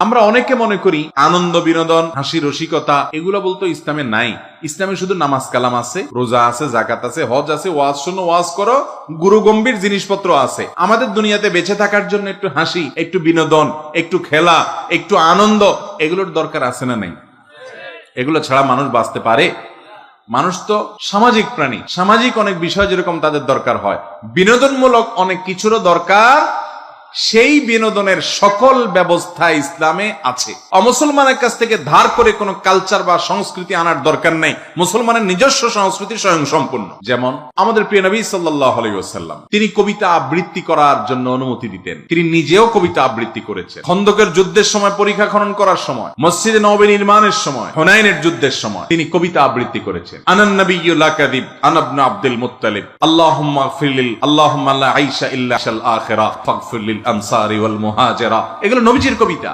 আমরা অনেকে মনে করি আনন্দ বিনোদন হাসি রসিকতা এগুলো বলতো ইসলামে নাই। ইসলামে শুধু নামাজ কালাম আছে, রোজা আছে, জাকাত আছে, হজ আছে, ওয়াজ শোনো, ওয়াজ করো, গুরু গম্ভীর জিনিসপত্র আছে। আমাদের দুনিয়াতে বেঁচে থাকার জন্য একটু হাসি, একটু বিনোদন, একটু খেলা, একটু আনন্দ, এগুলোর দরকার আছে না নাই? এগুলো ছাড়া মানুষ বাঁচতে পারে? মানুষ তো সামাজিক প্রাণী, সামাজিক অনেক বিষয় যেরকম তাদের দরকার হয়, বিনোদনমূলক অনেক কিছুরও দরকার। সেই বিনোদনের সকল ব্যবস্থা ইসলামে আছে। অমুসলমানের কাছ থেকে ধার করে কোনো কালচার বা সংস্কৃতি আনার দরকার নেই। মুসলমানের নিজস্ব সংস্কৃতি স্বয়ং সম্পূর্ণ। যেমন আমাদের প্রিয় নবী সাল্লাল্লাহু আলাইহি ওয়াসাল্লাম, তিনি কবিতা আবৃত্তি করার জন্য অনুমতি দিতেন। তিনি নিজেও কবিতা আবৃত্তি করেছেন। খন্দকের যুদ্ধের সময়, পরীক্ষা খনন করার সময়, মসজিদে নববী নির্মাণের সময়, হুনাইনের যুদ্ধের সময় তিনি কবিতা আবৃত্তি করেছেন। আনান নাবিয়্যু লা কাযিব আনা ইবনু আব্দুল মুত্তালিব আল্লাহুম্মা গফিরলিল আল্লাহুম্মা লা আইশা ইল্লা আল আখিরা ফাগফির লিল আনসারি ওয়াল মুহাজিরা। এগুলো নবীজির কবিতা।